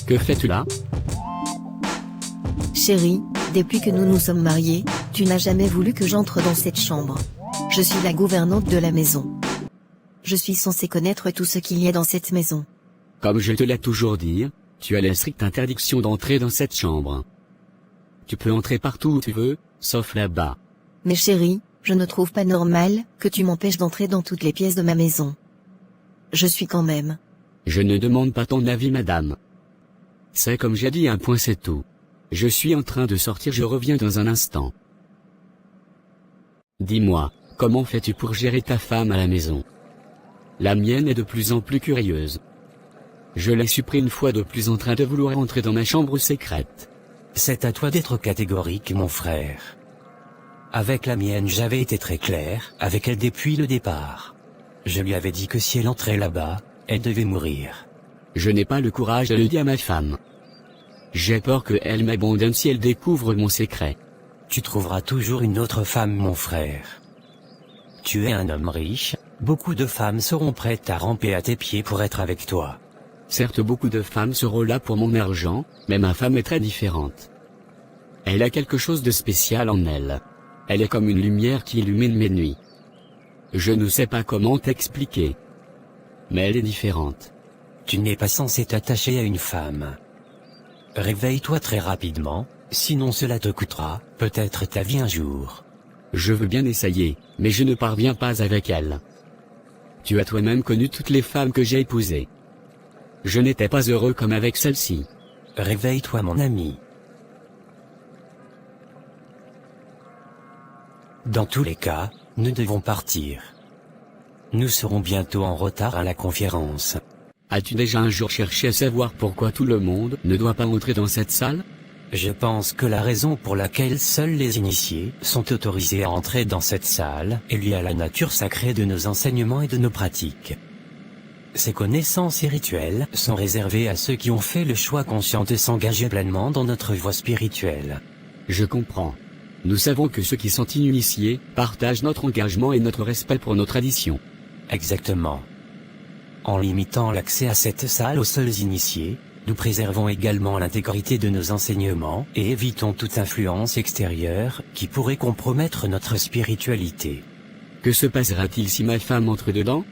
Que fais-tu là? Chérie, depuis que nous nous sommes mariés, tu n'as jamais voulu que j'entre dans cette chambre. Je suis la gouvernante de la maison. Je suis censée connaître tout ce qu'il y a dans cette maison. Comme je te l'ai toujours dit, tu as la stricte interdiction d'entrer dans cette chambre. Tu peux entrer partout où tu veux, sauf là-bas. Mais chérie, je ne trouve pas normal que tu m'empêches d'entrer dans toutes les pièces de ma maison. Je suis quand même. Je ne demande pas ton avis, madame. C'est comme j'ai dit, un point c'est tout. Je suis en train de sortir, je reviens dans un instant. Dis-moi, comment fais-tu pour gérer ta femme à la maison? La mienne est de plus en plus curieuse. Je l'ai surpris une fois de plus en train de vouloir entrer dans ma chambre secrète. C'est à toi d'être catégorique, mon frère. Avec la mienne, j'avais été très clair avec elle depuis le départ. Je lui avais dit que si elle entrait là-bas, elle devait mourir. Je n'ai pas le courage de le dire à ma femme. J'ai peur qu'elle m'abandonne si elle découvre mon secret. Tu trouveras toujours une autre femme, mon frère. Tu es un homme riche, beaucoup de femmes seront prêtes à ramper à tes pieds pour être avec toi. Certes, beaucoup de femmes seront là pour mon argent, mais ma femme est très différente. Elle a quelque chose de spécial en elle. Elle est comme une lumière qui illumine mes nuits. Je ne sais pas comment t'expliquer. Mais elle est différente. Tu n'es pas censé t'attacher à une femme. Réveille-toi très rapidement, sinon cela te coûtera, peut-être ta vie un jour. Je veux bien essayer, mais je ne parviens pas avec elle. Tu as toi-même connu toutes les femmes que j'ai épousées. Je n'étais pas heureux comme avec celle-ci. Réveille-toi, mon ami. Dans tous les cas, nous devons partir. Nous serons bientôt en retard à la conférence. As-tu déjà un jour cherché à savoir pourquoi tout le monde ne doit pas entrer dans cette salle? Je pense que la raison pour laquelle seuls les initiés sont autorisés à entrer dans cette salle est liée à la nature sacrée de nos enseignements et de nos pratiques. Ces connaissances et rituels sont réservés à ceux qui ont fait le choix conscient de s'engager pleinement dans notre voie spirituelle. Je comprends. Nous savons que ceux qui sont initiés partagent notre engagement et notre respect pour nos traditions. Exactement. En limitant l'accès à cette salle aux seuls initiés, nous préservons également l'intégrité de nos enseignements et évitons toute influence extérieure qui pourrait compromettre notre spiritualité. Que se passera-t-il si ma femme entre dedans?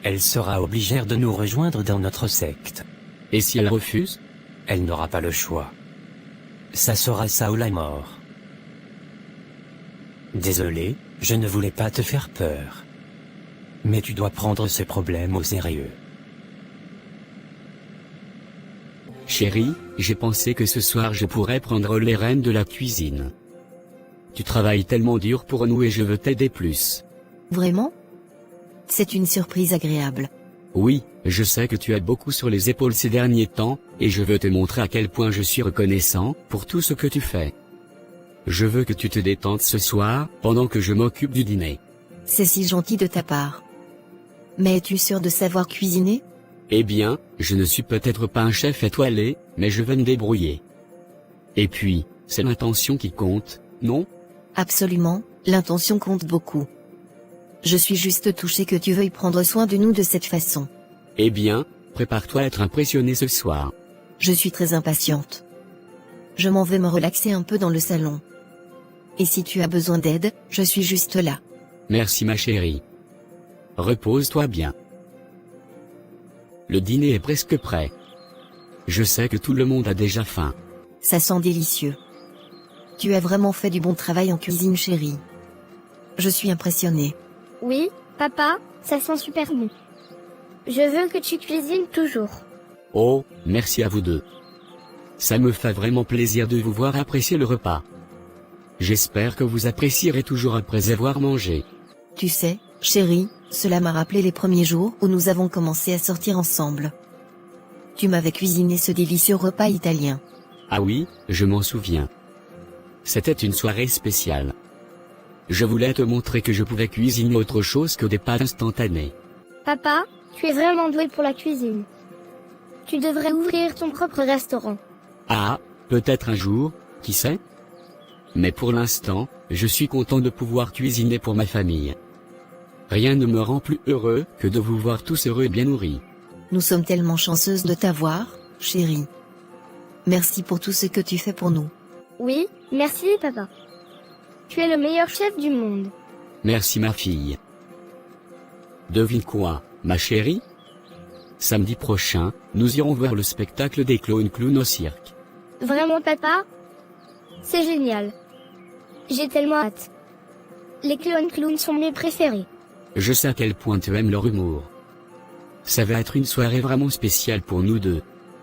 Elle sera obligée de nous rejoindre dans notre secte. Et si elle refuse? Elle n'aura pas le choix. Ça sera ça ou la mort. Désolé, je ne voulais pas te faire peur. Mais tu dois prendre ce problème au sérieux. Chérie, j'ai pensé que ce soir je pourrais prendre les rênes de la cuisine. Tu travailles tellement dur pour nous et je veux t'aider plus. Vraiment? C'est une surprise agréable. Oui, je sais que tu as beaucoup sur les épaules ces derniers temps, et je veux te montrer à quel point je suis reconnaissant pour tout ce que tu fais. Je veux que tu te détendes ce soir, pendant que je m'occupe du dîner. C'est si gentil de ta part. Mais es-tu sûr de savoir cuisiner? Eh bien, je ne suis peut-être pas un chef étoilé, mais je vais me débrouiller. Et puis, c'est l'intention qui compte, non? Absolument, l'intention compte beaucoup. Je suis juste touchée que tu veuilles prendre soin de nous de cette façon. Eh bien, prépare-toi à être impressionné ce soir. Je suis très impatiente. Je m'en vais me relaxer un peu dans le salon. Et si tu as besoin d'aide, je suis juste là. Merci ma chérie. Repose-toi bien. Le dîner est presque prêt. Je sais que tout le monde a déjà faim. Ça sent délicieux. Tu as vraiment fait du bon travail en cuisine, chérie. Je suis impressionnée. Oui, papa, ça sent super bon. Je veux que tu cuisines toujours. Oh, merci à vous deux. Ça me fait vraiment plaisir de vous voir apprécier le repas. J'espère que vous apprécierez toujours après avoir mangé. Tu sais, chérie, cela m'a rappelé les premiers jours où nous avons commencé à sortir ensemble. Tu m'avais cuisiné ce délicieux repas italien. Ah oui, je m'en souviens. C'était une soirée spéciale. Je voulais te montrer que je pouvais cuisiner autre chose que des pâtes instantanées. Papa, tu es vraiment doué pour la cuisine. Tu devrais ouvrir ton propre restaurant. Ah, peut-être un jour, qui sait? Mais pour l'instant, je suis content de pouvoir cuisiner pour ma famille. Rien ne me rend plus heureux que de vous voir tous heureux et bien nourris. Nous sommes tellement chanceuses de t'avoir, chérie. Merci pour tout ce que tu fais pour nous. Oui, merci papa. Tu es le meilleur chef du monde. Merci ma fille. Devine quoi, ma chérie? Samedi prochain, nous irons voir le spectacle des clowns au cirque. Vraiment papa? C'est génial. J'ai tellement hâte. Les clowns sont mes préférés. Je sais à quel point tu aimes leur humour. Ça va être une soirée vraiment spéciale pour nous deux.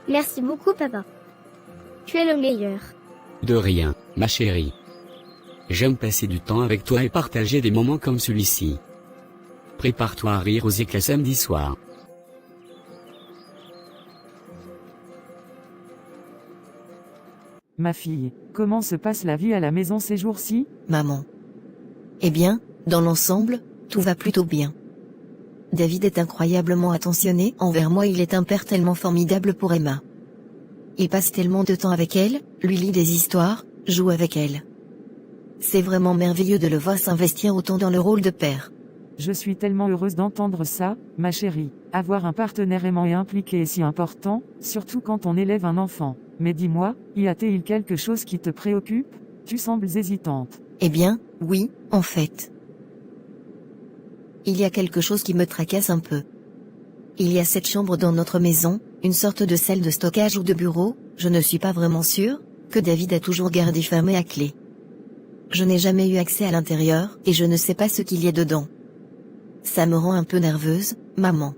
Merci beaucoup papa. Tu es le meilleur. De rien, ma chérie. J'aime passer du temps avec toi et partager des moments comme celui-ci. Prépare-toi à rire aux éclats samedi soir. Ma fille, comment se passe la vie à la maison ces jours-ci? Maman. Eh bien, dans l'ensemble, tout va plutôt bien. David est incroyablement attentionné envers moi, il est un père tellement formidable pour Emma. Il passe tellement de temps avec elle, lui lit des histoires, joue avec elle. C'est vraiment merveilleux de le voir s'investir autant dans le rôle de père. Je suis tellement heureuse d'entendre ça, ma chérie. Avoir un partenaire aimant et impliqué est si important, surtout quand on élève un enfant. Mais dis-moi, y a-t-il quelque chose qui te préoccupe? Tu sembles hésitante. Eh bien, oui, en fait. Il y a quelque chose qui me tracasse un peu. Il y a cette chambre dans notre maison, une sorte de salle de stockage ou de bureau, je ne suis pas vraiment sûre, que David a toujours gardé fermée à clé. Je n'ai jamais eu accès à l'intérieur, et je ne sais pas ce qu'il y a dedans. Ça me rend un peu nerveuse, maman.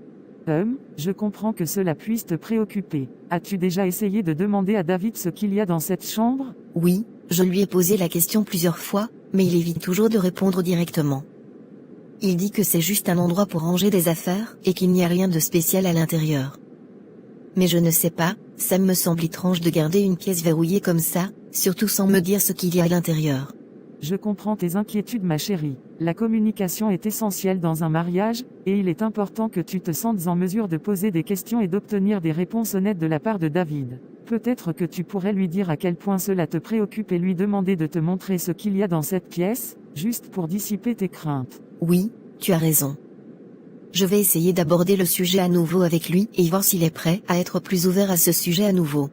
Je comprends que cela puisse te préoccuper. As-tu déjà essayé de demander à David ce qu'il y a dans cette chambre? Oui, je lui ai posé la question plusieurs fois, mais il évite toujours de répondre directement. Il dit que c'est juste un endroit pour ranger des affaires, et qu'il n'y a rien de spécial à l'intérieur. Mais je ne sais pas, ça me semble étrange de garder une pièce verrouillée comme ça, surtout sans me dire ce qu'il y a à l'intérieur. Je comprends tes inquiétudes ma chérie. La communication est essentielle dans un mariage, et il est important que tu te sentes en mesure de poser des questions et d'obtenir des réponses honnêtes de la part de David. Peut-être que tu pourrais lui dire à quel point cela te préoccupe et lui demander de te montrer ce qu'il y a dans cette pièce, juste pour dissiper tes craintes. Oui, tu as raison. Je vais essayer d'aborder le sujet à nouveau avec lui et voir s'il est prêt à être plus ouvert à ce sujet à nouveau.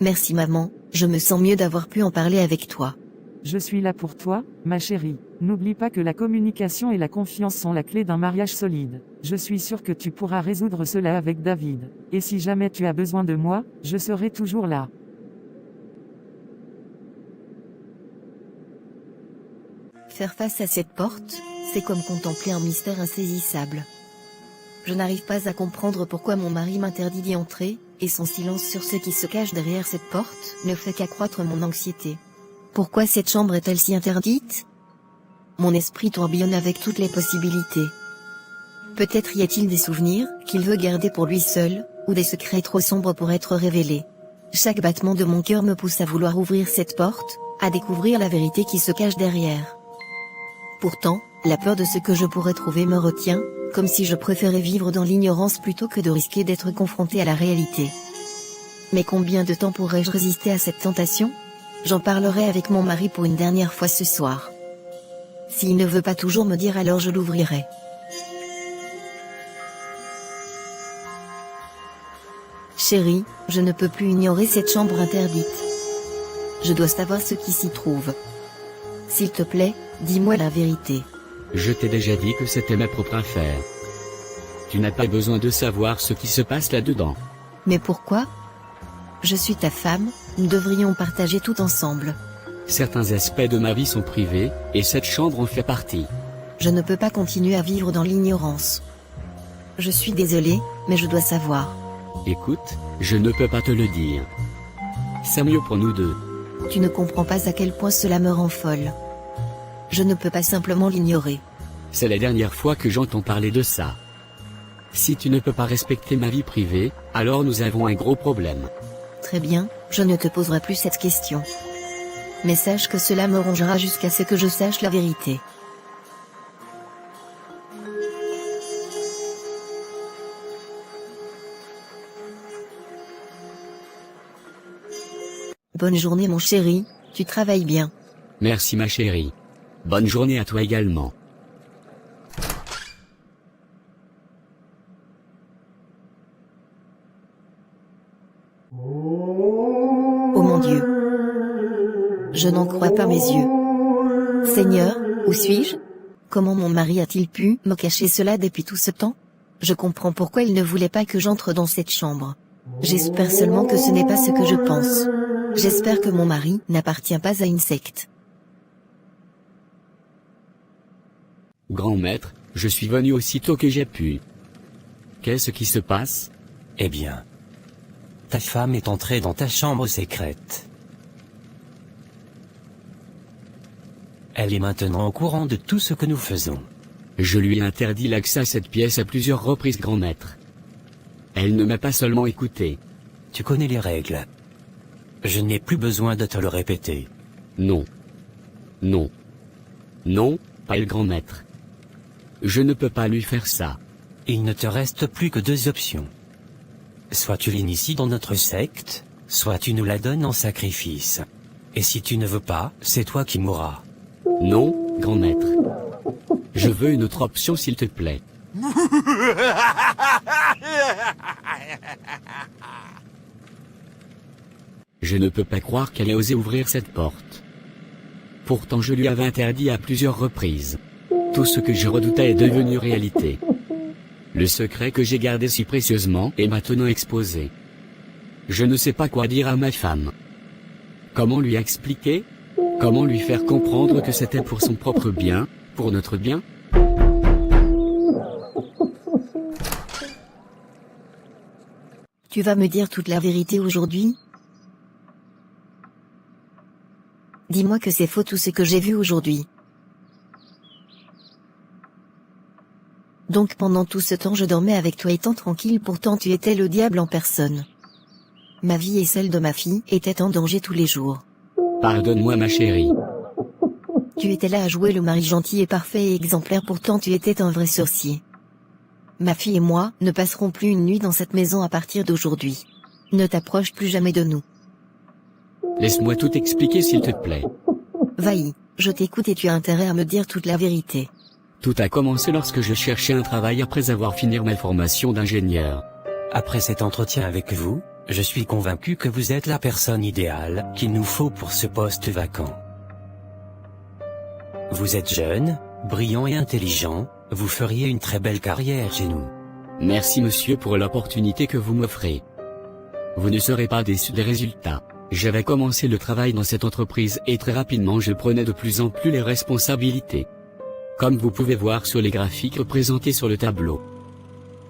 Merci maman, je me sens mieux d'avoir pu en parler avec toi. Je suis là pour toi, ma chérie. N'oublie pas que la communication et la confiance sont la clé d'un mariage solide. Je suis sûre que tu pourras résoudre cela avec David. Et si jamais tu as besoin de moi, je serai toujours là. Faire face à cette porte, c'est comme contempler un mystère insaisissable. Je n'arrive pas à comprendre pourquoi mon mari m'interdit d'y entrer, et son silence sur ce qui se cache derrière cette porte ne fait qu'accroître mon anxiété. Pourquoi cette chambre est-elle si interdite? Mon esprit tourbillonne avec toutes les possibilités. Peut-être y a-t-il des souvenirs qu'il veut garder pour lui seul, ou des secrets trop sombres pour être révélés. Chaque battement de mon cœur me pousse à vouloir ouvrir cette porte, à découvrir la vérité qui se cache derrière. Pourtant, la peur de ce que je pourrais trouver me retient, comme si je préférais vivre dans l'ignorance plutôt que de risquer d'être confronté à la réalité. Mais combien de temps pourrais-je résister à cette tentation? J'en parlerai avec mon mari pour une dernière fois ce soir. S'il ne veut pas toujours me dire, alors je l'ouvrirai. Chérie, je ne peux plus ignorer cette chambre interdite. Je dois savoir ce qui s'y trouve. S'il te plaît, dis-moi la vérité. Je t'ai déjà dit que c'était ma propre affaire. Tu n'as pas besoin de savoir ce qui se passe là-dedans. Mais pourquoi? Je suis ta femme, nous devrions partager tout ensemble. Certains aspects de ma vie sont privés, et cette chambre en fait partie. Je ne peux pas continuer à vivre dans l'ignorance. Je suis désolée, mais je dois savoir. Écoute, je ne peux pas te le dire. C'est mieux pour nous deux. Tu ne comprends pas à quel point cela me rend folle. Je ne peux pas simplement l'ignorer. C'est la dernière fois que j'entends parler de ça. Si tu ne peux pas respecter ma vie privée, alors nous avons un gros problème. Très bien, je ne te poserai plus cette question. Mais sache que cela me rongera jusqu'à ce que je sache la vérité. Bonne journée mon chéri, tu travailles bien. Merci ma chérie. Bonne journée à toi également. Oh mon Dieu. Je n'en crois pas mes yeux. Seigneur, où suis-je? Comment mon mari a-t-il pu me cacher cela depuis tout ce temps? Je comprends pourquoi il ne voulait pas que j'entre dans cette chambre. J'espère seulement que ce n'est pas ce que je pense. J'espère que mon mari n'appartient pas à une secte. Grand maître, je suis venu aussitôt que j'ai pu. Qu'est-ce qui se passe? Eh bien, ta femme est entrée dans ta chambre secrète. Elle est maintenant au courant de tout ce que nous faisons. Je lui ai interdit l'accès à cette pièce à plusieurs reprises, grand maître. Elle ne m'a pas seulement écouté. Tu connais les règles. Je n'ai plus besoin de te le répéter. Non. Non. Non, pas le grand maître. Je ne peux pas lui faire ça. Il ne te reste plus que deux options. Soit tu l'inities dans notre secte, soit tu nous la donnes en sacrifice. Et si tu ne veux pas, c'est toi qui mourras. Non, grand maître. Je veux une autre option s'il te plaît. Je ne peux pas croire qu'elle ait osé ouvrir cette porte. Pourtant je lui avais interdit à plusieurs reprises. Tout ce que je redoutais est devenu réalité. Le secret que j'ai gardé si précieusement est maintenant exposé. Je ne sais pas quoi dire à ma femme. Comment lui expliquer? Comment lui faire comprendre que c'était pour son propre bien, pour notre bien? Tu vas me dire toute la vérité aujourd'hui? Dis-moi que c'est faux tout ce que j'ai vu aujourd'hui. Donc pendant tout ce temps je dormais avec toi étant tranquille, pourtant tu étais le diable en personne. Ma vie et celle de ma fille étaient en danger tous les jours. Pardonne-moi ma chérie. Tu étais là à jouer le mari gentil et parfait et exemplaire, pourtant tu étais un vrai sorcier. Ma fille et moi ne passerons plus une nuit dans cette maison à partir d'aujourd'hui. Ne t'approche plus jamais de nous. Laisse-moi tout expliquer s'il te plaît. Vas-y, je t'écoute et tu as intérêt à me dire toute la vérité. Tout a commencé lorsque je cherchais un travail après avoir fini ma formation d'ingénieur. Après cet entretien avec vous, je suis convaincu que vous êtes la personne idéale qu'il nous faut pour ce poste vacant. Vous êtes jeune, brillant et intelligent, vous feriez une très belle carrière chez nous. Merci monsieur pour l'opportunité que vous m'offrez. Vous ne serez pas déçu des résultats. J'avais commencé le travail dans cette entreprise et très rapidement je prenais de plus en plus les responsabilités. Comme vous pouvez voir sur les graphiques représentés sur le tableau.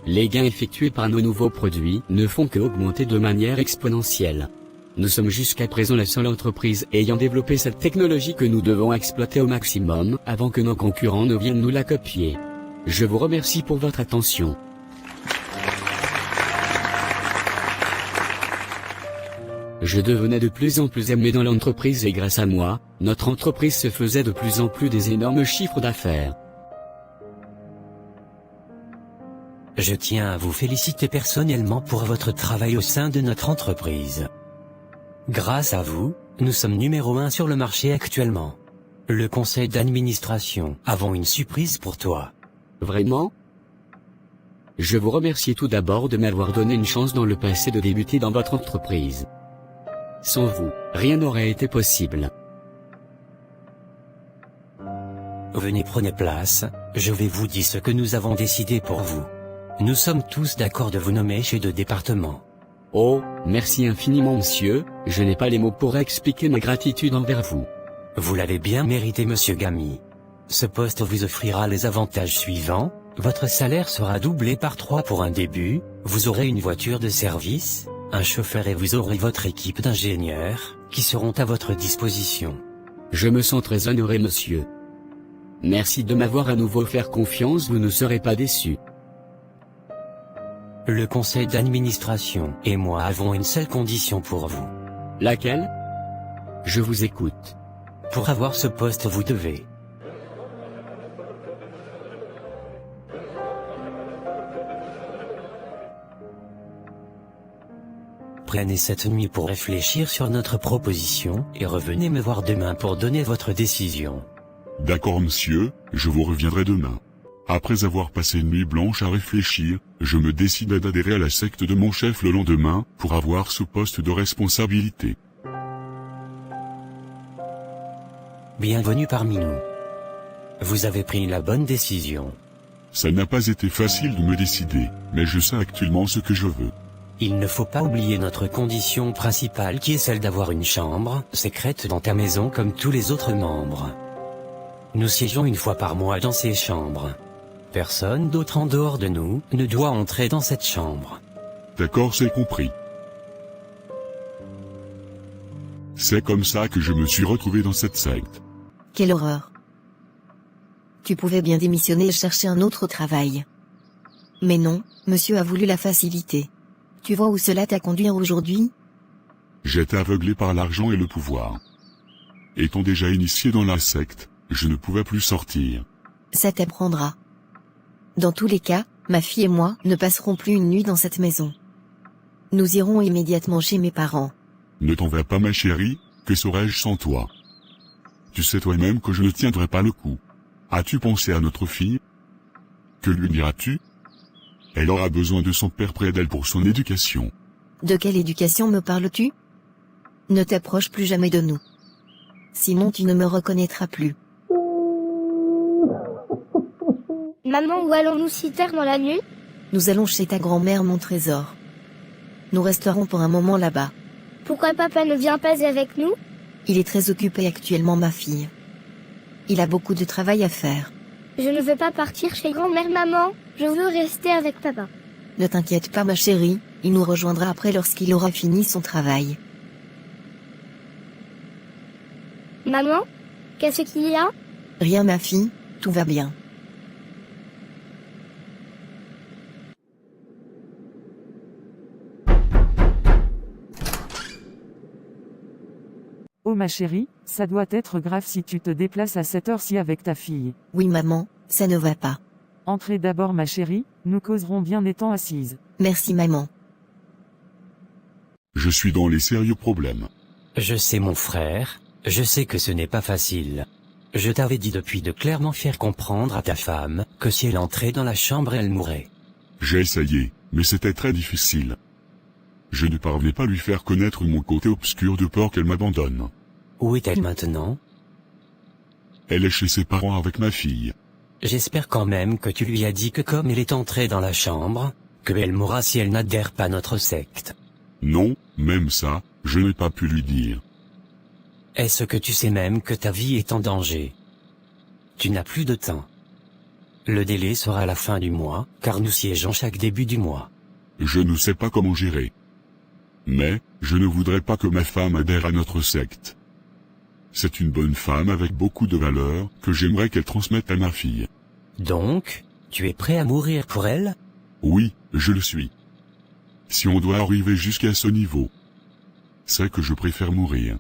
Les gains effectués par nos nouveaux produits ne font que augmenter de manière exponentielle. Nous sommes jusqu'à présent la seule entreprise ayant développé cette technologie que nous devons exploiter au maximum avant que nos concurrents ne viennent nous la copier. Je vous remercie pour votre attention. Je devenais de plus en plus aimé dans l'entreprise et grâce à moi, notre entreprise se faisait de plus en plus des énormes chiffres d'affaires. Je tiens à vous féliciter personnellement pour votre travail au sein de notre entreprise. Grâce à vous, nous sommes numéro 1 sur le marché actuellement. Le conseil d'administration avons une surprise pour toi. Vraiment? Je vous remercie tout d'abord de m'avoir donné une chance dans le passé de débuter dans votre entreprise. Sans vous, rien n'aurait été possible. Venez, prenez place, je vais vous dire ce que nous avons décidé pour vous. Nous sommes tous d'accord de vous nommer chef de département. Oh, merci infiniment monsieur, je n'ai pas les mots pour expliquer ma gratitude envers vous. Vous l'avez bien mérité monsieur Gamy. Ce poste vous offrira les avantages suivants, votre salaire sera doublé par 3 pour un début, vous aurez une voiture de service, un chauffeur et vous aurez votre équipe d'ingénieurs, qui seront à votre disposition. Je me sens très honoré monsieur. Merci de m'avoir à nouveau fait confiance, vous ne serez pas déçus. Le conseil d'administration et moi avons une seule condition pour vous. Laquelle? Je vous écoute. Pour avoir ce poste vous devez Prenez cette nuit pour réfléchir sur notre proposition, et revenez me voir demain pour donner votre décision. D'accord monsieur, je vous reviendrai demain. Après avoir passé une nuit blanche à réfléchir, je me décide d'adhérer à la secte de mon chef le lendemain, pour avoir ce poste de responsabilité. Bienvenue parmi nous. Vous avez pris la bonne décision. Ça n'a pas été facile de me décider, mais je sais actuellement ce que je veux. Il ne faut pas oublier notre condition principale qui est celle d'avoir une chambre secrète dans ta maison comme tous les autres membres. Nous siégeons une fois par mois dans ces chambres. Personne d'autre en dehors de nous ne doit entrer dans cette chambre. D'accord, c'est compris. C'est comme ça que je me suis retrouvé dans cette secte. Quelle horreur. Tu pouvais bien démissionner et chercher un autre travail. Mais non, monsieur a voulu la facilité. Tu vois où cela t'a conduit aujourd'hui? J'étais aveuglé par l'argent et le pouvoir. Étant déjà initié dans la secte, je ne pouvais plus sortir. Ça t'apprendra. Dans tous les cas, ma fille et moi ne passerons plus une nuit dans cette maison. Nous irons immédiatement chez mes parents. Ne t'en va pas ma chérie, que serais-je sans toi? Tu sais toi-même que je ne tiendrai pas le coup. As-tu pensé à notre fille? Que lui diras-tu? Elle aura besoin de son père près d'elle pour son éducation. De quelle éducation me parles-tu? Ne t'approche plus jamais de nous. Sinon tu ne me reconnaîtras plus. Maman, où allons-nous si tard dans la nuit? Nous allons chez ta grand-mère mon trésor. Nous resterons pour un moment là-bas. Pourquoi papa ne vient pas avec nous? Il est très occupé actuellement ma fille. Il a beaucoup de travail à faire. Je ne veux pas partir chez grand-mère maman, je veux rester avec papa. Ne t'inquiète pas ma chérie, il nous rejoindra après lorsqu'il aura fini son travail. Maman, qu'est-ce qu'il y a? Rien ma fille, tout va bien. Oh ma chérie, ça doit être grave si tu te déplaces à cette heure-ci avec ta fille. Oui maman, ça ne va pas. Entrez d'abord ma chérie, nous causerons bien étant assises. Merci maman. Je suis dans les sérieux problèmes. Je sais mon frère, je sais que ce n'est pas facile. Je t'avais dit depuis de clairement faire comprendre à ta femme que si elle entrait dans la chambre elle mourrait. J'ai essayé, mais c'était très difficile. Je ne parvenais pas à lui faire connaître mon côté obscur de peur qu'elle m'abandonne. Où est-elle maintenant? Elle est chez ses parents avec ma fille. J'espère quand même que tu lui as dit que comme elle est entrée dans la chambre, qu'elle mourra si elle n'adhère pas à notre secte. Non, même ça, je n'ai pas pu lui dire. Est-ce que tu sais même que ta vie est en danger? Tu n'as plus de temps. Le délai sera à la fin du mois, car nous siégeons chaque début du mois. Je ne sais pas comment gérer. Mais, je ne voudrais pas que ma femme adhère à notre secte. C'est une bonne femme avec beaucoup de valeurs, que j'aimerais qu'elle transmette à ma fille. Donc, tu es prêt à mourir pour elle? Oui, je le suis. Si on doit arriver jusqu'à ce niveau, c'est que je préfère mourir.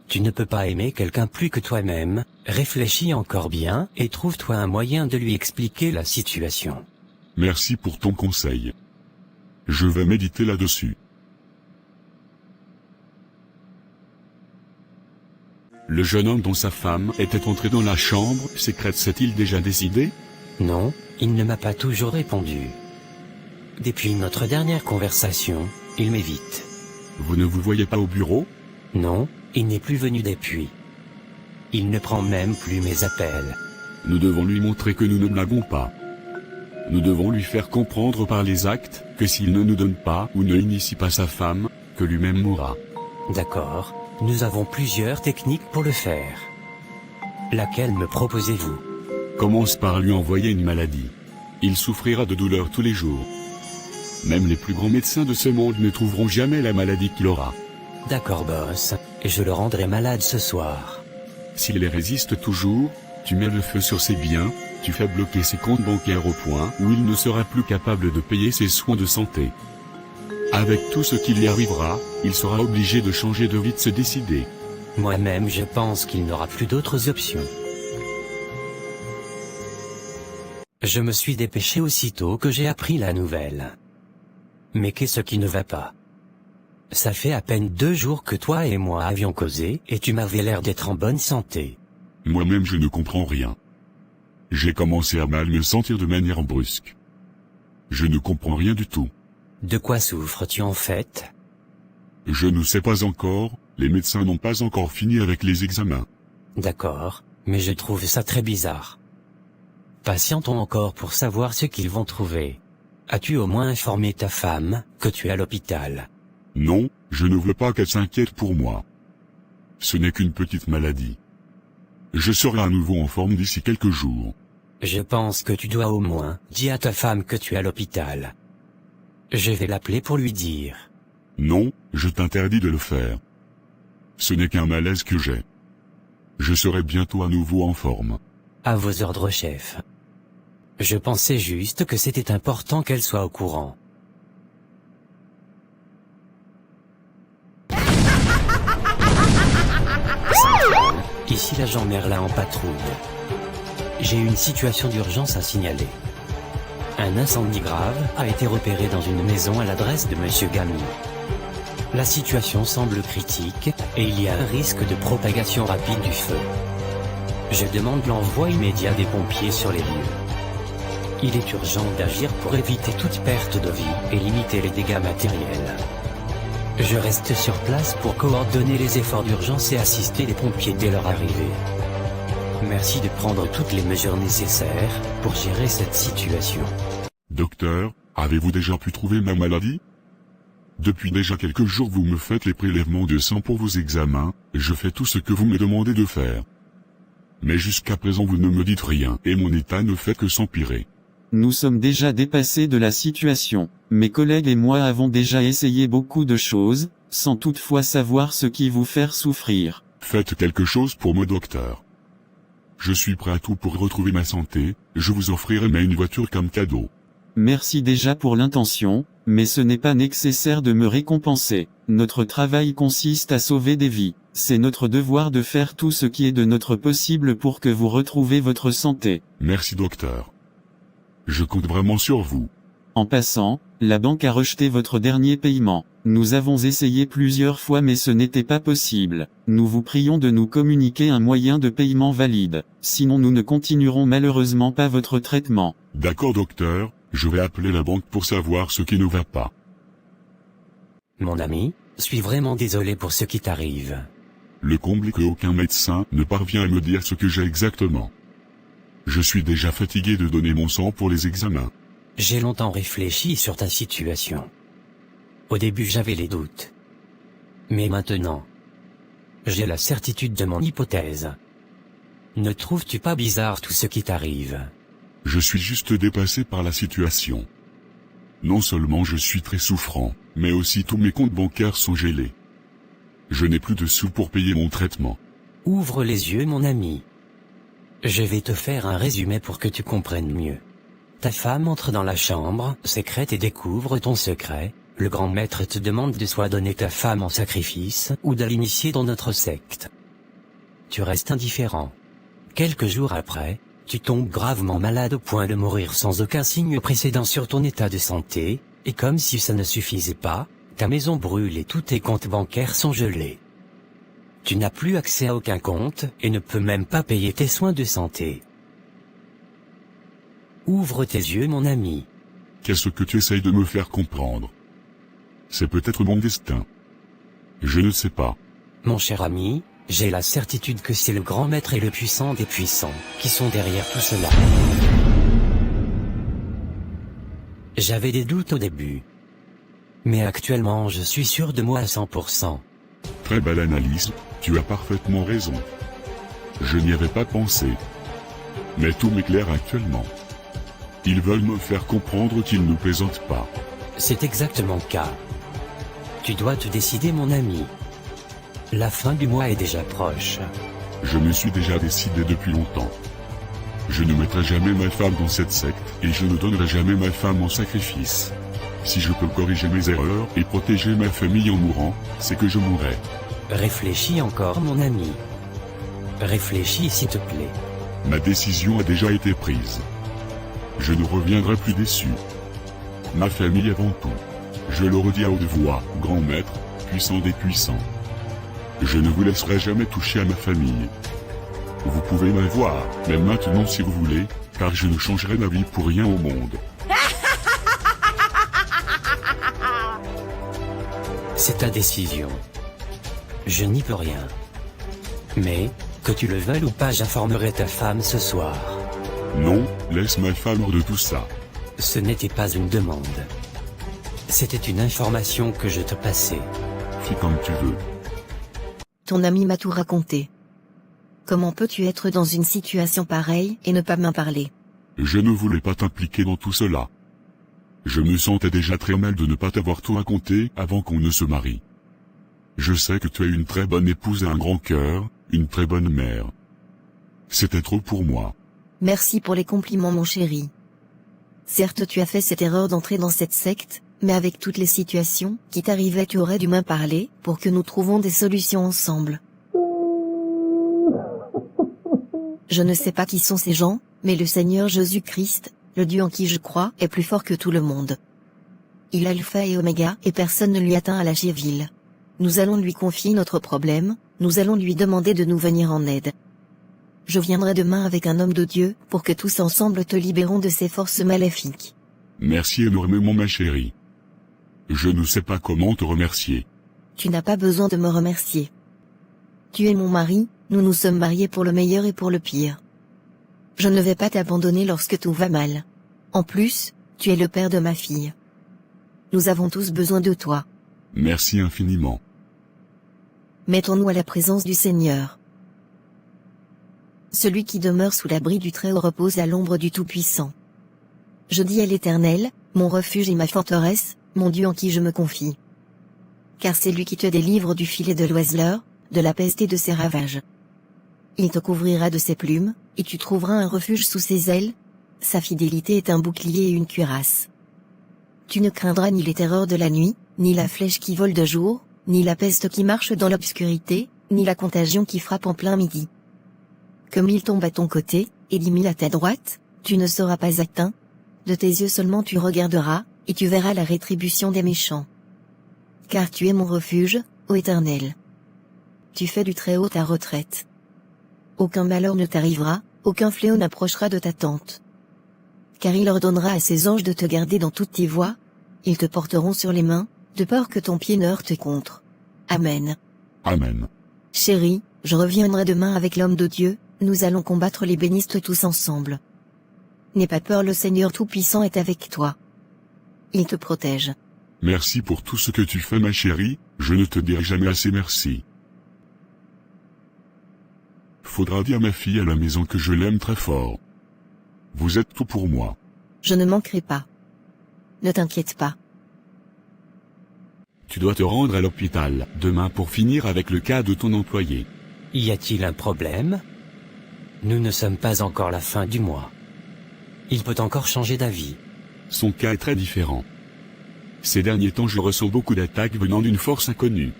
Tu ne peux pas aimer quelqu'un plus que toi-même, réfléchis encore bien et trouve-toi un moyen de lui expliquer la situation. Merci pour ton conseil. Je vais méditer là-dessus. Le jeune homme dont sa femme était entrée dans la chambre secrète s'est-il déjà décidé? Non, il ne m'a pas toujours répondu. Depuis notre dernière conversation, il m'évite. Vous ne vous voyez pas au bureau? Non, il n'est plus venu depuis. Il ne prend même plus mes appels. Nous devons lui montrer que nous ne l'avons pas. Nous devons lui faire comprendre par les actes que s'il ne nous donne pas ou ne initie pas sa femme, que lui-même mourra. D'accord, nous avons plusieurs techniques pour le faire. Laquelle me proposez-vous? Commence par lui envoyer une maladie. Il souffrira de douleurs tous les jours. Même les plus grands médecins de ce monde ne trouveront jamais la maladie qu'il aura. D'accord boss, et je le rendrai malade ce soir. S'il les résiste toujours, tu mets le feu sur ses biens, tu fais bloquer ses comptes bancaires au point où il ne sera plus capable de payer ses soins de santé. Avec tout ce qui lui arrivera, il sera obligé de changer de vie, de se décider. Moi-même je pense qu'il n'aura plus d'autres options. Je me suis dépêché aussitôt que j'ai appris la nouvelle. Mais qu'est-ce qui ne va pas? Ça fait à peine 2 jours que toi et moi avions causé, et tu m'avais l'air d'être en bonne santé. Moi-même je ne comprends rien. J'ai commencé à mal me sentir de manière brusque. Je ne comprends rien du tout. De quoi souffres-tu en fait? Je ne sais pas encore, les médecins n'ont pas encore fini avec les examens. D'accord, mais je trouve ça très bizarre. Patientons encore pour savoir ce qu'ils vont trouver. As-tu au moins informé ta femme que tu es à l'hôpital? Non, je ne veux pas qu'elle s'inquiète pour moi. Ce n'est qu'une petite maladie. Je serai à nouveau en forme d'ici quelques jours. Je pense que tu dois au moins dire à ta femme que tu es à l'hôpital. Je vais l'appeler pour lui dire. Non, je t'interdis de le faire. Ce n'est qu'un malaise que j'ai. Je serai bientôt à nouveau en forme. À vos ordres, chef. Je pensais juste que c'était important qu'elle soit au courant. Ici l'agent Merlin en patrouille. J'ai une situation d'urgence à signaler. Un incendie grave a été repéré dans une maison à l'adresse de Monsieur Gamy. La situation semble critique, et il y a un risque de propagation rapide du feu. Je demande l'envoi immédiat des pompiers sur les lieux. Il est urgent d'agir pour éviter toute perte de vie et limiter les dégâts matériels. Je reste sur place pour coordonner les efforts d'urgence et assister les pompiers dès leur arrivée. Merci de prendre toutes les mesures nécessaires pour gérer cette situation. Docteur, avez-vous déjà pu trouver ma maladie? Depuis déjà quelques jours vous me faites les prélèvements de sang pour vos examens, je fais tout ce que vous me demandez de faire. Mais jusqu'à présent vous ne me dites rien et mon état ne fait que s'empirer. Nous sommes déjà dépassés de la situation. Mes collègues et moi avons déjà essayé beaucoup de choses, sans toutefois savoir ce qui vous fait souffrir. Faites quelque chose pour moi, docteur. Je suis prêt à tout pour retrouver ma santé, je vous offrirai même une voiture comme cadeau. Merci déjà pour l'intention, mais ce n'est pas nécessaire de me récompenser. Notre travail consiste à sauver des vies. C'est notre devoir de faire tout ce qui est de notre possible pour que vous retrouvez votre santé. Merci docteur. Je compte vraiment sur vous. En passant, la banque a rejeté votre dernier paiement. Nous avons essayé plusieurs fois mais ce n'était pas possible. Nous vous prions de nous communiquer un moyen de paiement valide. Sinon nous ne continuerons malheureusement pas votre traitement. D'accord docteur, je vais appeler la banque pour savoir ce qui ne va pas. Mon ami, je suis vraiment désolé pour ce qui t'arrive. Le comble est qu'aucun médecin ne parvient à me dire ce que j'ai exactement. Je suis déjà fatigué de donner mon sang pour les examens. J'ai longtemps réfléchi sur ta situation. Au début j'avais les doutes. Mais maintenant, j'ai la certitude de mon hypothèse. Ne trouves-tu pas bizarre tout ce qui t'arrive? Je suis juste dépassé par la situation. Non seulement je suis très souffrant, mais aussi tous mes comptes bancaires sont gelés. Je n'ai plus de sous pour payer mon traitement. Ouvre les yeux mon ami. Je vais te faire un résumé pour que tu comprennes mieux. Ta femme entre dans la chambre secrète et découvre ton secret. Le grand maître te demande de soit donner ta femme en sacrifice ou de l'initier dans notre secte. Tu restes indifférent. Quelques jours après, tu tombes gravement malade au point de mourir sans aucun signe précédent sur ton état de santé, et comme si ça ne suffisait pas, ta maison brûle et tous tes comptes bancaires sont gelés. Tu n'as plus accès à aucun compte et ne peux même pas payer tes soins de santé. Ouvre tes yeux mon ami. Qu'est-ce que tu essayes de me faire comprendre? C'est peut-être mon destin. Je ne sais pas. Mon cher ami, j'ai la certitude que c'est le grand maître et le puissant des puissants qui sont derrière tout cela. J'avais des doutes au début. Mais actuellement je suis sûr de moi à 100%. Très belle analyse, tu as parfaitement raison. Je n'y avais pas pensé. Mais tout m'éclaire actuellement. Ils veulent me faire comprendre qu'ils ne plaisantent pas. C'est exactement le cas. Tu dois te décider mon ami. La fin du mois est déjà proche. Je me suis déjà décidé depuis longtemps. Je ne mettrai jamais ma femme dans cette secte, et je ne donnerai jamais ma femme en sacrifice. Si je peux corriger mes erreurs et protéger ma famille en mourant, c'est que je mourrai. Réfléchis encore mon ami. Réfléchis s'il te plaît. Ma décision a déjà été prise. Je ne reviendrai plus déçu. Ma famille avant tout. Je le redis à haute voix, grand maître, puissant des puissants. Je ne vous laisserai jamais toucher à ma famille. Vous pouvez m'avoir, même maintenant si vous voulez, car je ne changerai ma vie pour rien au monde. C'est ta décision. Je n'y peux rien. Mais, que tu le veuilles ou pas, j'informerai ta femme ce soir. Non, laisse ma femme hors de tout ça. Ce n'était pas une demande. C'était une information que je te passais. Fais comme tu veux. Ton ami m'a tout raconté. Comment peux-tu être dans une situation pareille et ne pas m'en parler? Je ne voulais pas t'impliquer dans tout cela. Je me sentais déjà très mal de ne pas t'avoir tout raconté avant qu'on ne se marie. Je sais que tu es une très bonne épouse et un grand cœur, une très bonne mère. C'était trop pour moi. Merci pour les compliments mon chéri. Certes tu as fait cette erreur d'entrer dans cette secte, mais avec toutes les situations qui t'arrivaient tu aurais dû m'en parler pour que nous trouvions des solutions ensemble. Je ne sais pas qui sont ces gens, mais le Seigneur Jésus-Christ, le Dieu en qui je crois, est plus fort que tout le monde. Il est Alpha et Oméga et personne ne lui atteint à la cheville. Nous allons lui confier notre problème, nous allons lui demander de nous venir en aide. Je viendrai demain avec un homme de Dieu pour que tous ensemble te libérons de ces forces maléfiques. Merci énormément ma chérie. Je ne sais pas comment te remercier. Tu n'as pas besoin de me remercier. Tu es mon mari, nous nous sommes mariés pour le meilleur et pour le pire. Je ne vais pas t'abandonner lorsque tout va mal. En plus, tu es le père de ma fille. Nous avons tous besoin de toi. Merci infiniment. Mettons-nous à la présence du Seigneur. Celui qui demeure sous l'abri du Très-Haut repose à l'ombre du Tout-Puissant. Je dis à l'Éternel, mon refuge et ma forteresse, mon Dieu en qui je me confie. Car c'est lui qui te délivre du filet de l'oiseleur, de la peste et de ses ravages. Il te couvrira de ses plumes, et tu trouveras un refuge sous ses ailes. Sa fidélité est un bouclier et une cuirasse. Tu ne craindras ni les terreurs de la nuit, ni la flèche qui vole de jour, ni la peste qui marche dans l'obscurité, ni la contagion qui frappe en plein midi. Que 1000 tombent à ton côté, et 10 000 à ta droite, tu ne seras pas atteint. De tes yeux seulement tu regarderas, et tu verras la rétribution des méchants. Car tu es mon refuge, ô Éternel. Tu fais du Très-Haut ta retraite. Aucun malheur ne t'arrivera, aucun fléau n'approchera de ta tente. Car il ordonnera à ses anges de te garder dans toutes tes voies, ils te porteront sur les mains, de peur que ton pied ne heurte contre. Amen. Amen. Chérie, je reviendrai demain avec l'homme de Dieu, nous allons combattre les bénistes tous ensemble. N'aie pas peur, le Seigneur Tout-Puissant est avec toi. Il te protège. Merci pour tout ce que tu fais ma chérie, je ne te dirai jamais assez merci. Faudra dire à ma fille à la maison que je l'aime très fort. Vous êtes tout pour moi. Je ne manquerai pas. Ne t'inquiète pas. Tu dois te rendre à l'hôpital demain pour finir avec le cas de ton employé. Y a-t-il un problème? Nous ne sommes pas encore la fin du mois. Il peut encore changer d'avis. Son cas est très différent. Ces derniers temps je ressens beaucoup d'attaques venant d'une force inconnue.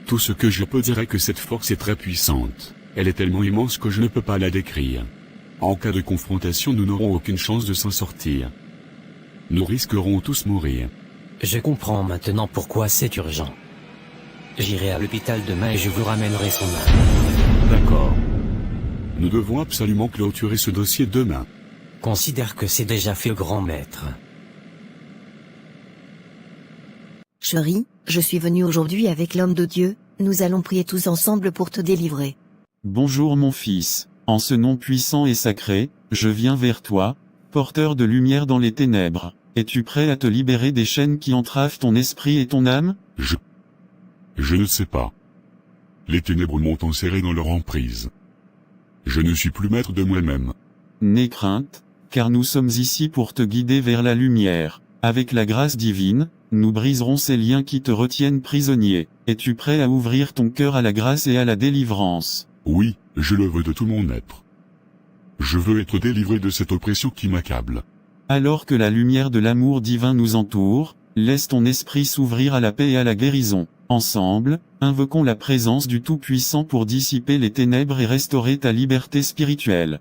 Tout ce que je peux dire est que cette force est très puissante. Elle est tellement immense que je ne peux pas la décrire. En cas de confrontation nous n'aurons aucune chance de s'en sortir. Nous risquerons tous mourir. Je comprends maintenant pourquoi c'est urgent. J'irai à l'hôpital demain et je vous ramènerai son âme. D'accord. Nous devons absolument clôturer ce dossier demain. Considère que c'est déjà fait, grand maître. Chérie, je suis venu aujourd'hui avec l'homme de Dieu, nous allons prier tous ensemble pour te délivrer. Bonjour mon fils, en ce nom puissant et sacré, je viens vers toi, porteur de lumière dans les ténèbres. Es-tu prêt à te libérer des chaînes qui entravent ton esprit et ton âme? Je ne sais pas. Les ténèbres m'ont enserré dans leur emprise. Je ne suis plus maître de moi-même. N'aie crainte, car nous sommes ici pour te guider vers la lumière. Avec la grâce divine, nous briserons ces liens qui te retiennent prisonnier. Es-tu prêt à ouvrir ton cœur à la grâce et à la délivrance? Oui, je le veux de tout mon être. Je veux être délivré de cette oppression qui m'accable. Alors que la lumière de l'amour divin nous entoure, laisse ton esprit s'ouvrir à la paix et à la guérison. Ensemble, invoquons la présence du Tout-Puissant pour dissiper les ténèbres et restaurer ta liberté spirituelle.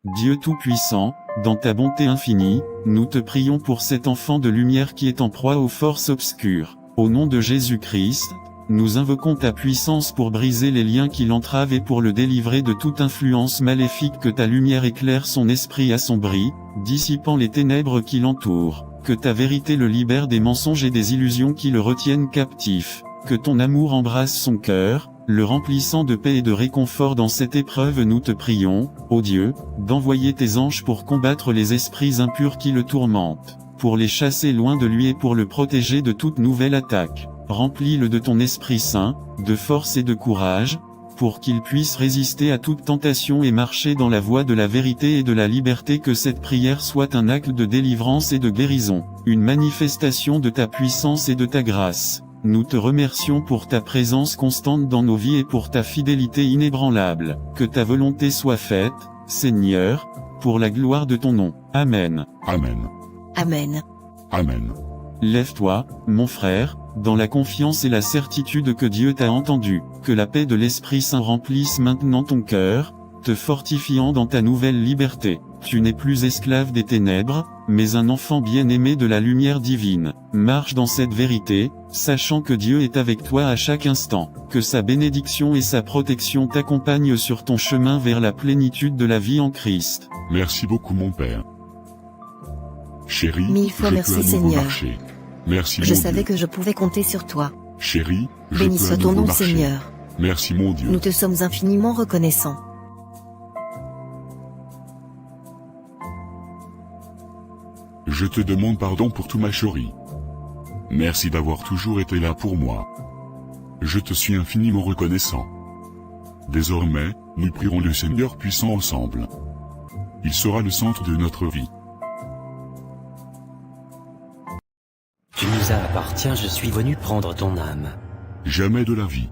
Dieu Tout-Puissant, dans ta bonté infinie, nous te prions pour cet enfant de lumière qui est en proie aux forces obscures. Au nom de Jésus-Christ, nous invoquons ta puissance pour briser les liens qui l'entravent et pour le délivrer de toute influence maléfique, que ta lumière éclaire son esprit assombri, dissipant les ténèbres qui l'entourent, que ta vérité le libère des mensonges et des illusions qui le retiennent captif, que ton amour embrasse son cœur, le remplissant de paix et de réconfort dans cette épreuve. Nous te prions, ô Dieu, d'envoyer tes anges pour combattre les esprits impurs qui le tourmentent, pour les chasser loin de lui et pour le protéger de toute nouvelle attaque. Remplis-le de ton Esprit Saint, de force et de courage, pour qu'il puisse résister à toute tentation et marcher dans la voie de la vérité et de la liberté. Que cette prière soit un acte de délivrance et de guérison, une manifestation de ta puissance et de ta grâce. Nous te remercions pour ta présence constante dans nos vies et pour ta fidélité inébranlable. Que ta volonté soit faite, Seigneur, pour la gloire de ton nom. Amen. Amen. Amen. Amen. Lève-toi, mon frère, dans la confiance et la certitude que Dieu t'a entendu, que la paix de l'Esprit Saint remplisse maintenant ton cœur, te fortifiant dans ta nouvelle liberté. Tu n'es plus esclave des ténèbres, mais un enfant bien-aimé de la lumière divine. Marche dans cette vérité, sachant que Dieu est avec toi à chaque instant, que sa bénédiction et sa protection t'accompagnent sur ton chemin vers la plénitude de la vie en Christ. Merci beaucoup mon Père. Chérie, 1000 fois je merci peux à nouveau Seigneur. marcher. Merci Je mon savais Dieu. que je pouvais compter sur toi. Chérie, je Béni peux à soit ton nouveau nom marcher. Seigneur. Merci mon Dieu. Nous te sommes infiniment reconnaissants. Je te demande pardon pour tout ma chérie. Merci d'avoir toujours été là pour moi. Je te suis infiniment reconnaissant. Désormais, nous prierons le Seigneur puissant ensemble. Il sera le centre de notre vie. Tu nous appartiens, je suis venu prendre ton âme. Jamais de la vie.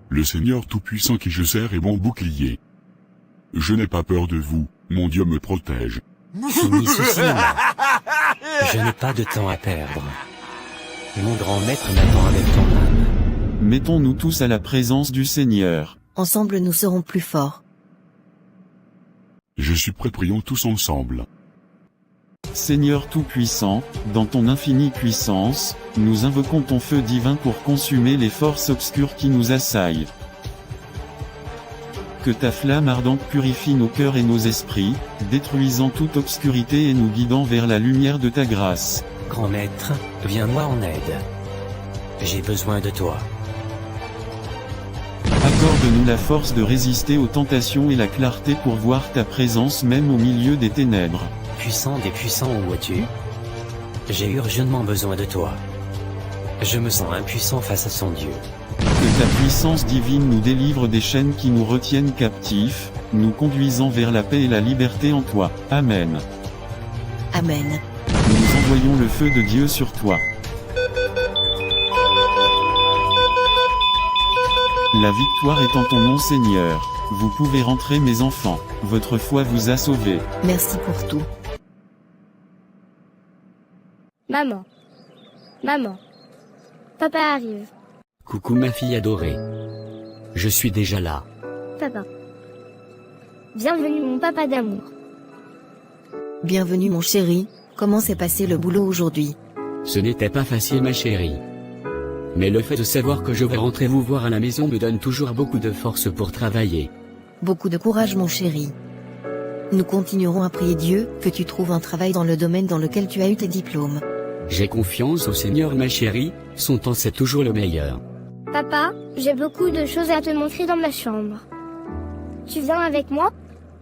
Le Seigneur Tout-Puissant qui je sers est mon bouclier. Je n'ai pas peur de vous, mon Dieu me protège. Fini ceci, moi. Je n'ai pas de temps à perdre. Mon grand maître m'attend avec ton âme. Mettons-nous tous à la présence du Seigneur. Ensemble nous serons plus forts. Je suis prêt, prions tous ensemble. Seigneur Tout-Puissant, dans ton infinie puissance, nous invoquons ton feu divin pour consumer les forces obscures qui nous assaillent. Que ta flamme ardente purifie nos cœurs et nos esprits, détruisant toute obscurité et nous guidant vers la lumière de ta grâce. Grand maître, viens-moi en aide. J'ai besoin de toi. Accorde-nous la force de résister aux tentations et la clarté pour voir ta présence même au milieu des ténèbres. Puissant des puissants, où es-tu? J'ai urgemment besoin de toi. Je me sens impuissant face à son Dieu. Que ta puissance divine nous délivre des chaînes qui nous retiennent captifs, nous conduisant vers la paix et la liberté en toi. Amen. Amen. Nous envoyons le feu de Dieu sur toi. La victoire est en ton nom Seigneur. Vous pouvez rentrer mes enfants. Votre foi vous a sauvés. Merci pour tout. Maman. Maman. Papa arrive. Coucou ma fille adorée. Je suis déjà là. Papa. Bienvenue mon papa d'amour. Bienvenue mon chéri. Comment s'est passé le boulot aujourd'hui? Ce n'était pas facile ma chérie. Mais le fait de savoir que je vais rentrer vous voir à la maison me donne toujours beaucoup de force pour travailler. Beaucoup de courage mon chéri. Nous continuerons à prier Dieu que tu trouves un travail dans le domaine dans lequel tu as eu tes diplômes. J'ai confiance au Seigneur ma chérie, son temps c'est toujours le meilleur. Papa, j'ai beaucoup de choses à te montrer dans ma chambre. Tu viens avec moi?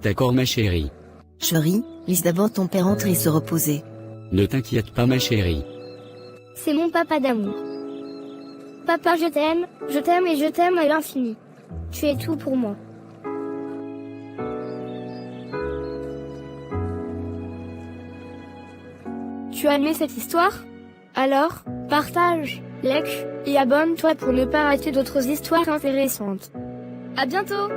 D'accord ma chérie. Chéri, laisse d'abord ton père entrer et se reposer. Ne t'inquiète pas ma chérie. C'est mon papa d'amour. Papa, je t'aime et je t'aime à l'infini. Tu es tout pour moi. Tu as aimé cette histoire? Alors, partage, like et abonne-toi pour ne pas rater d'autres histoires intéressantes. À bientôt!